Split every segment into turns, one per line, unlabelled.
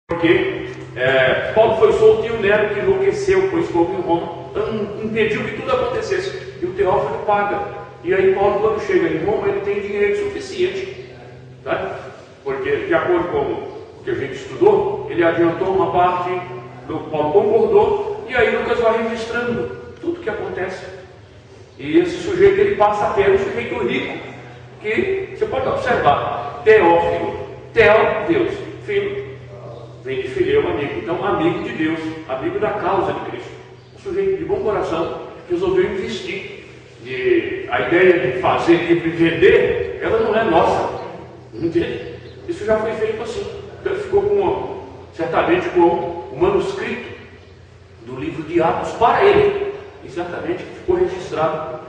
Porque Paulo foi solto e o Nero, que enlouqueceu, pois fogo em Roma, impediu que tudo acontecesse. E o Teófilo paga. E aí Paulo, quando chega em Roma, ele tem dinheiro suficiente. Tá? Porque, de acordo com o que a gente estudou, ele adiantou uma parte, Paulo concordou, e aí Lucas vai registrando tudo que acontece. E esse sujeito, ele passa a ter um sujeito rico, que você pode observar, Teófilo, Teo, Deus, filho, vem de fileu, amigo. Então, amigo de Deus, amigo da causa de Cristo. Um sujeito de bom coração, resolveu investir. E a ideia de fazer livro e vender, ela não é nossa. Entende? Isso já foi feito assim. Então, ficou certamente com o manuscrito do livro de Atos para ele. E certamente ficou registrado.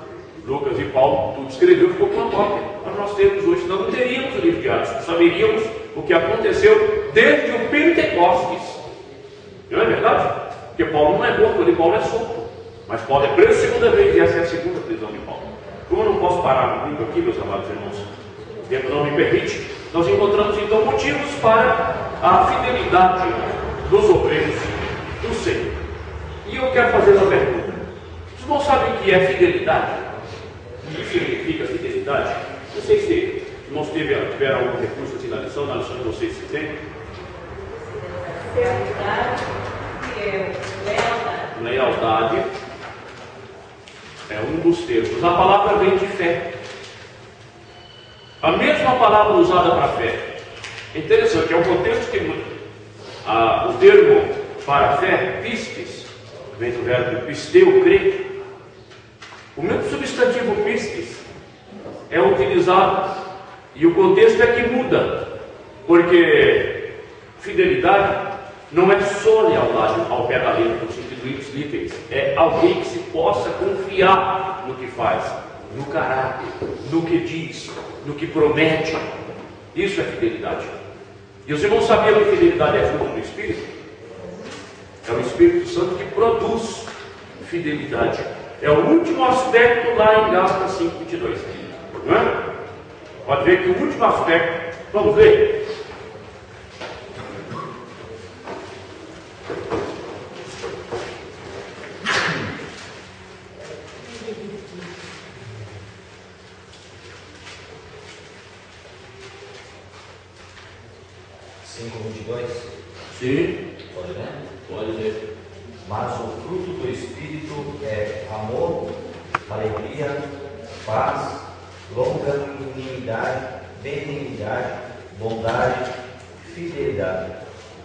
Lucas e Paulo, tudo escreveu, ficou com uma cópia para nós termos hoje. Senão não teríamos o livro de Atos, não saberíamos o que aconteceu desde o Pentecostes. Não é verdade? Porque Paulo não é morto, ali Paulo é solto. Mas Paulo é preso segunda vez, e essa é a segunda prisão de Paulo. Como eu não posso parar no livro aqui, meus amados irmãos, o tempo não me permite, nós encontramos então motivos para a fidelidade dos obreiros do Senhor. E eu quero fazer uma pergunta. Vocês não sabem o que é fidelidade? O que significa fidelidade? Não sei se irmãos tiveram algum recurso assim na lição de vocês se tem.
Fidelidade, que é lealdade.
Lealdade é um dos termos. A palavra vem de fé. A mesma palavra usada para fé. É interessante, é um contexto que muda. O termo para fé, pistes, vem do verbo pisteu, crer. O mesmo substantivo pistes é utilizado, e o contexto é que muda, porque fidelidade não é só lealdade ao pé da letra, no sentido ipsis, é alguém que se possa confiar no que faz, no caráter, no que diz, no que promete. Isso é fidelidade. E os irmãos sabiam que fidelidade é fruto do Espírito? É o Espírito Santo que produz fidelidade. É o último aspecto lá em Gálatas 5:22. Não é? Pode ver que o último aspecto, vamos ver. Sim.
Pode ler?
Pode ler.
Mas o fruto do Espírito é amor, alegria, paz, longanimidade, benignidade, bondade, fidelidade.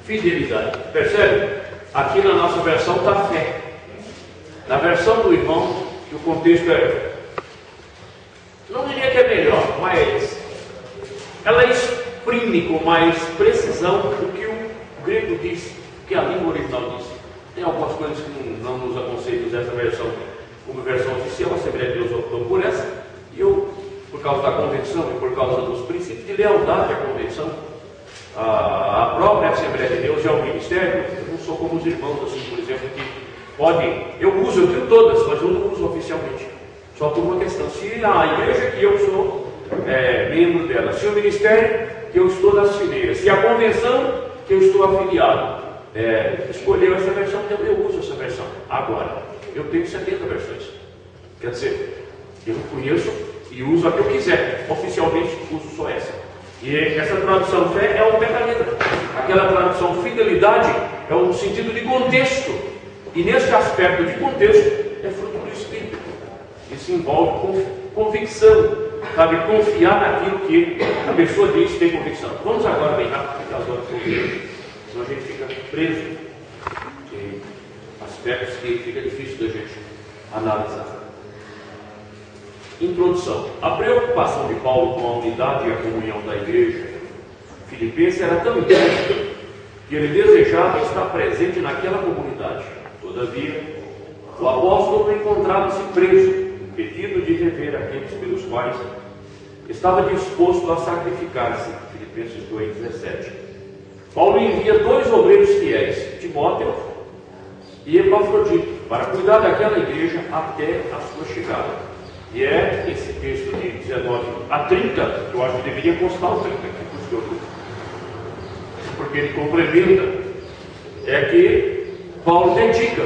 Fidelidade. Percebe? Aqui na nossa versão está fé. Na versão do irmão, que o contexto é, não diria que é melhor, mas ela exprime com mais precisão o que o grego diz, que a língua original diz. Tem algumas coisas que não nos aconselham dessa versão como versão oficial. A Assembleia de Deus optou por essa, e eu, por causa da convenção e por causa dos princípios de lealdade à convenção, a própria Assembleia de Deus e ao ministério, eu não sou como os irmãos, assim, por exemplo, que podem, eu tenho todas, mas eu não uso oficialmente, só por uma questão: se a igreja que eu sou membro dela, se o ministério que eu estou nas fileiras, se a convenção que eu estou afiliado escolheu essa versão, então eu uso essa versão. Agora, eu tenho 70 versões, quer dizer, eu conheço e uso a que eu quiser. Oficialmente uso só essa. E essa tradução fé é o pé da letra. Aquela tradução fidelidade é um sentido de contexto, e nesse aspecto de contexto é fruto do Espírito. Isso envolve convicção, sabe? Confiar naquilo que a pessoa diz que tem convicção. Vamos agora bem rápido, porque as horas são grandes, senão a gente fica preso em aspectos que fica difícil da gente analisar. Introdução. A preocupação de Paulo com a unidade e a comunhão da igreja filipense era tão intensa que ele desejava estar presente naquela comunidade. Todavia, o apóstolo encontrava-se preso, impedido de rever aqueles pelos quais estava disposto a sacrificar-se. Filipenses 2:17. Paulo envia 2 obreiros fiéis, Timóteo e Epafrodito, para cuidar daquela igreja até a sua chegada. E é esse texto de 19 a 30, que eu acho que deveria constar o 30 aqui, porque ele complementa é que Paulo dedica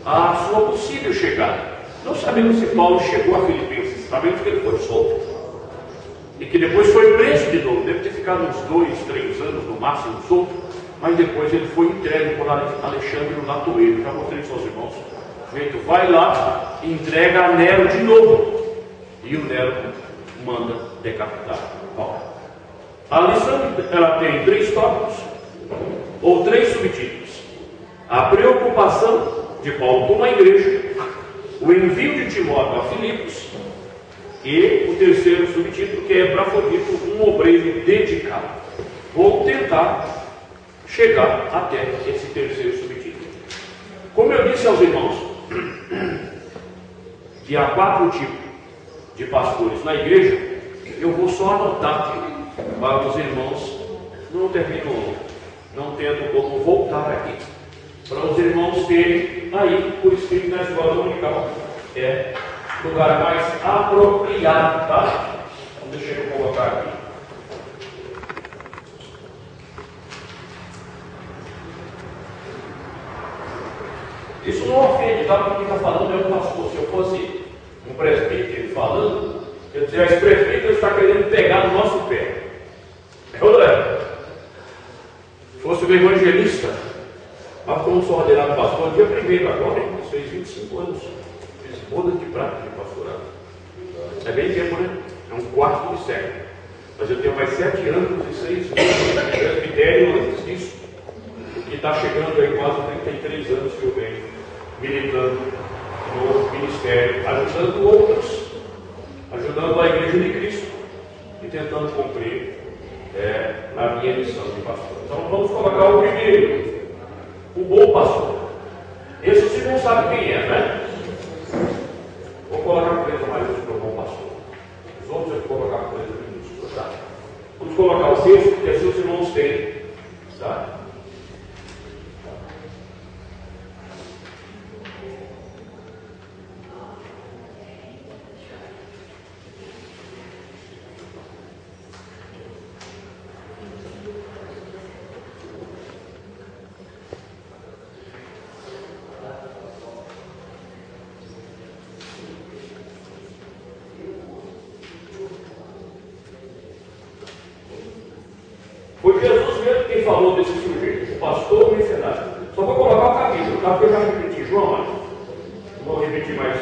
a sua possível chegada. Não sabemos se Paulo chegou a Filipenses, sabemos que ele foi solto e que depois foi preso de novo, deve ter ficado uns 2, 3 anos no máximo solto, mas depois ele foi entregue por Alexandre o Latoeiro. Já mostrei isso aos irmãos. Feito, vai lá e entrega a Nero de novo, e o Nero manda decapitar Paulo. A lição ela tem 3 tópicos ou 3 subtítulos: a preocupação de Paulo com a igreja, o envio de Timóteo a Filipos e o terceiro subtítulo, que é Brafodito, um obreiro dedicado. Vou tentar chegar até esse terceiro subtítulo. Como eu disse aos irmãos, que há 4 tipos de pastores na igreja, eu vou só anotar para os irmãos, não tento como voltar aqui, para os irmãos terem aí por escrito na escola dominical. É lugar mais apropriado, tá? Então deixa eu colocar aqui. Isso não ofende, tá? Porque quem está falando é um pastor. Se eu fosse um presbítero falando, eu dizia, esse presbítero está querendo pegar no nosso pé. É ou não é? Se fosse um evangelista, mas como sou ordenado pastor, dia 1º agora, isso fez 25 anos. Fiz boda de prata de pastorado. É bem tempo, né? É um quarto de século. Mas eu tenho mais 7 anos e 6 meses de presbitério antes disso. O que está chegando aí quase 33 anos que eu venho militando no ministério, ajudando outros, ajudando a Igreja de Cristo e tentando cumprir a minha missão de pastor. Então vamos colocar o primeiro, o bom pastor. Esse vocês não sabem quem é, né? Vou colocar coisa maiúscula para o bom pastor. Os outros eu vou colocar coisa minúscula, tá? Vamos colocar o texto, porque assim os irmãos têm, tá? Foi Jesus mesmo quem falou desse sujeito, o pastor missionário. Só vou colocar o capítulo, tá? Porque eu já repeti João, mas não vou repetir mais,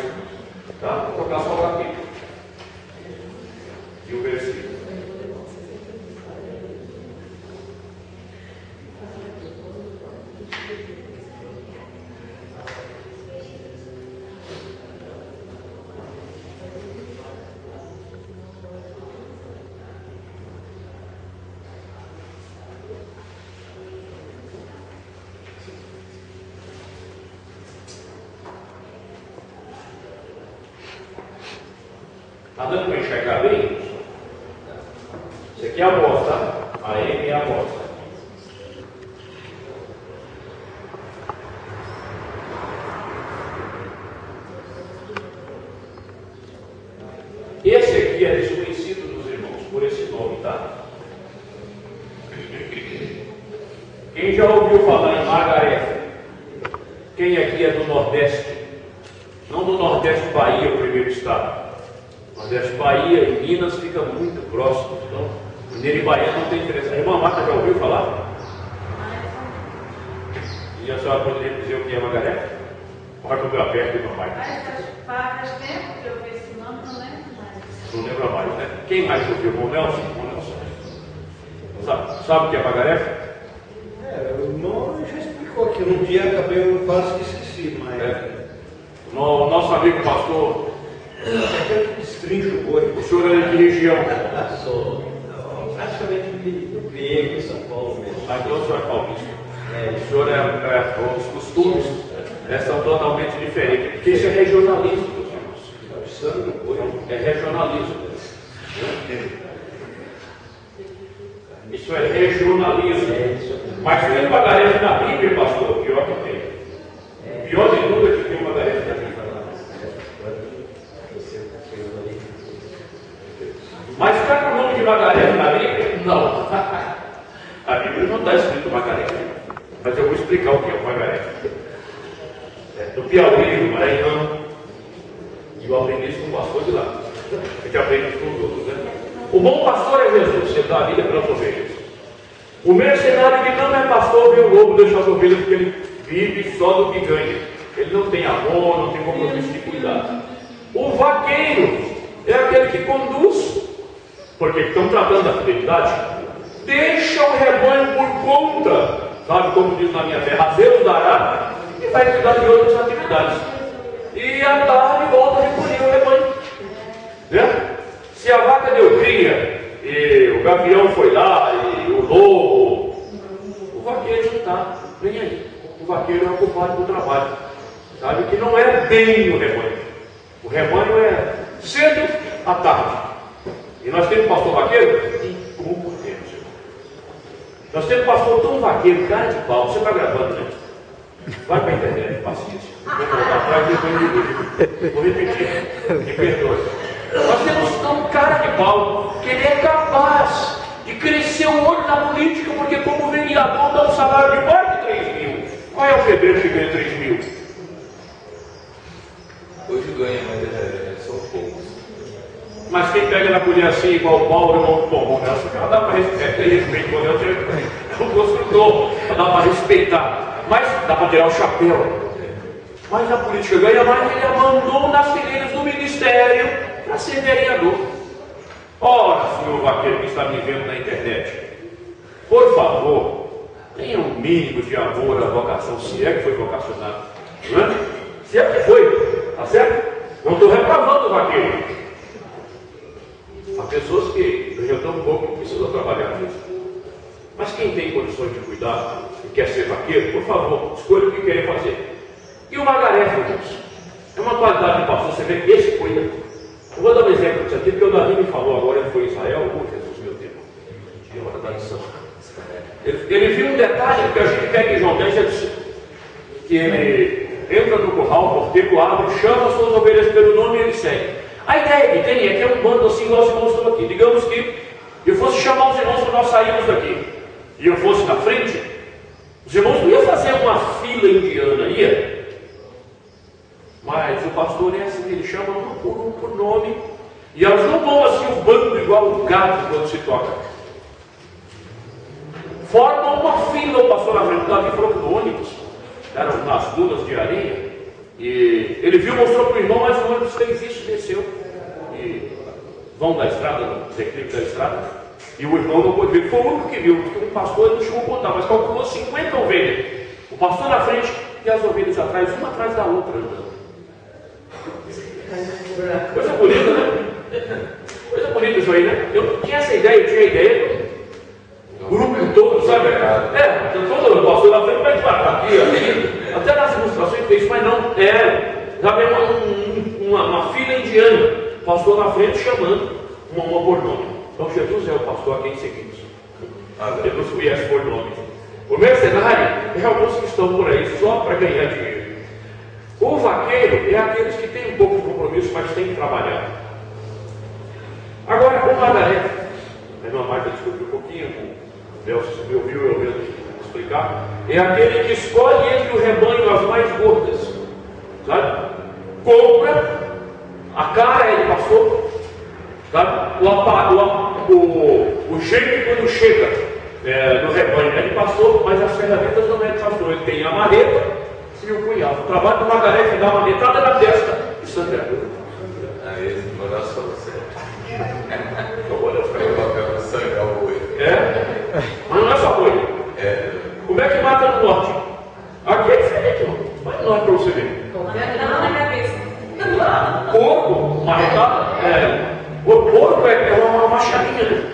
tá? Vou colocar só o capítulo e o versículo. Está dando para enxergar bem? Isso aqui é a voz, tá? A M é a voz. Esse aqui é desconhecido dos irmãos, por esse nome, tá? Quem já ouviu falar em Magaré? Quem aqui é do Nordeste? Não do Nordeste Bahia, o primeiro estado. Nordeste Bahia e Minas fica muito próximo. Então, Mineiro e Bahia não tem diferença. A irmã Marta já ouviu falar? E a senhora poderia dizer o que é Magaré? Olha como eu aperto, irmã Marta.
Faz tempo que eu vi esse nome, não lembro mais.
Não lembra mais, né? Quem mais ouviu? O Nelson? Sabe o que é Magaré?
O nome já explicou aqui. Um dia acabei, eu quase que esqueci, mas.
Nosso amigo pastor.
É que destrincha o boi.
O senhor é de que região?
Sou praticamente criei aqui em São Paulo mesmo.
Ah, então o senhor é paulista. O senhor os costumes são totalmente diferentes. Porque isso é regionalismo, meus irmãos. É regionalismo. Isso é regionalismo. Mas tem Magaré na Bíblia, pastor? Pior que tem. Pior de tudo é que tem Magaré na Bíblia. Mas está com o nome de Magaré na Bíblia? Não. A Bíblia não está escrito Magaré. Mas eu vou vou explicar o que é o vagaré. No Piauí, no Maranhão, e eu aprendi isso com o pastor de lá. A gente aprende isso com os outros, né? O bom pastor é Jesus, ele dá a vida pelas ovelhas. O mercenário que não é pastor vê o lobo deixar as ovelhas porque ele vive só do que ganha. Ele não tem amor, não tem compromisso de cuidado. O vaqueiro é aquele que conduz, porque estão tratando da fidelidade, deixa o rebanho por conta, sabe como diz na minha terra, a Deus dará, e vai cuidar de outras atividades. E à tarde volta a recolher o rebanho. Né? Se a vaca deu cria, e o gavião foi lá, e o lobo, o vaqueiro não está nem aí. O vaqueiro é ocupado do trabalho, sabe? Que não é bem o rebanho. O rebanho é cedo à tarde. E nós temos pastor vaqueiro? Como temos, irmão. Nós temos pastor tão vaqueiro, cara de pau. Você está gravando, né? Vai para a internet, paciência. Vou colocar atrás e depois de vídeo. Vou repetir. Me perdoe. Nós temos um cara de pau que ele é capaz de crescer o olho na política, porque como vereador dá um salário de mais de 3 mil. Qual é o pedreiro que ganha 3 mil?
Hoje ganha, mas são poucos.
Mas quem pega na colher assim, igual o Paulo, é muito bom. Não dá para respeitar, quando eu tenho um construtor, dá para respeitar. Mas dá para tirar o chapéu. Mas a política ganha mais, ele abandona nas fileiras do ministério para ser vereador. Ora, senhor vaqueiro que está me vendo na internet, por favor, tenha um mínimo de amor à vocação, se é que foi vocacionado. Não é? Se é que foi, tá certo? Não estou reprovando o vaqueiro. Há pessoas que ganham tão pouco que precisam trabalhar nisso. Mas quem tem condições de cuidar e quer ser vaqueiro, por favor, escolha o que querem fazer. E o vagaré, irmãos, é uma qualidade de pastor, você vê que esse cuida. Eu vou dar um exemplo disso aqui, porque o Davi me falou agora, ele foi em Israel, Jesus, meu Deus, tinha hora da lição. Ele viu um detalhe que a gente pega em João 10, ele disse que ele entra no curral, o porteiro abre, chama as suas ovelhas pelo nome e ele segue. A ideia que tem é que é um bando assim, igual os irmãos estão aqui. Digamos que eu fosse chamar os irmãos para nós sairmos daqui, e eu fosse na frente, os irmãos não iam fazer uma fila indiana, ia. Mas o pastor é assim, ele chama um por nome, e elas não vão assim o bando igual o gato quando se toca. Formam uma fila, o pastor na frente, Davi falou que no ônibus, eram nas dunas de areia, e ele viu, mostrou para o irmão, mas o ônibus fez isso, desceu, e vão da estrada, no declive da estrada, e o irmão não pôde ver, foi o único que viu, porque o pastor não chegou a contar, mas calculou 50 ovelhas, o pastor na frente e as ovelhas atrás, uma atrás da outra, andando. Coisa bonita, né? Coisa bonita isso aí, né? Eu não tinha essa ideia, eu tinha a ideia do grupo todo, sabe? Todo o pastor na frente vai devagar, aqui, ali. Até nas ilustrações fez, mas não, sabe, uma fila indiana, pastor na frente chamando uma por nome. Então Jesus é o pastor a quem seguimos. Jesus conhece por nome. O mercenário é alguns que estão por aí só para ganhar dinheiro. O vaqueiro é aqueles que têm um pouco de compromisso, mas têm que trabalhar. Agora, o vagaré, a irmã Marta discutiu um pouquinho, o Nelson me ouviu, eu mesmo explicar, é aquele que escolhe entre o rebanho as mais gordas, sabe? Compra, a cara é de pastor, sabe? O jeito quando chega no rebanho é de pastor, mas as ferramentas não é de pastor, ele tem a marreta e o punhal. O trabalho do vagaré é dar uma metrada na testa e sangrar.
Aí ele mandou só você.
Eu
vou sangrar o boi.
Mas não é só boi. Como é que mata no norte? Aqui é diferente, não. Vai no norte para você ver.
Não na cabeça.
Porco, marretado. O porco é uma machadinha, né?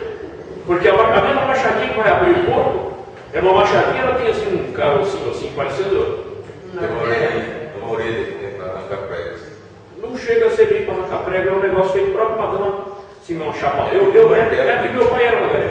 Porque a mesma machadinha que vai abrir o porco é uma machadinha, ela tem assim um carocinho assim, parecendo.
Uma orelha que tem para arrancar pregas.
Não chega a ser bem para arrancar prego, é um negócio feito próprio para dar uma, assim, uma chapa. Meu pai era vagaré.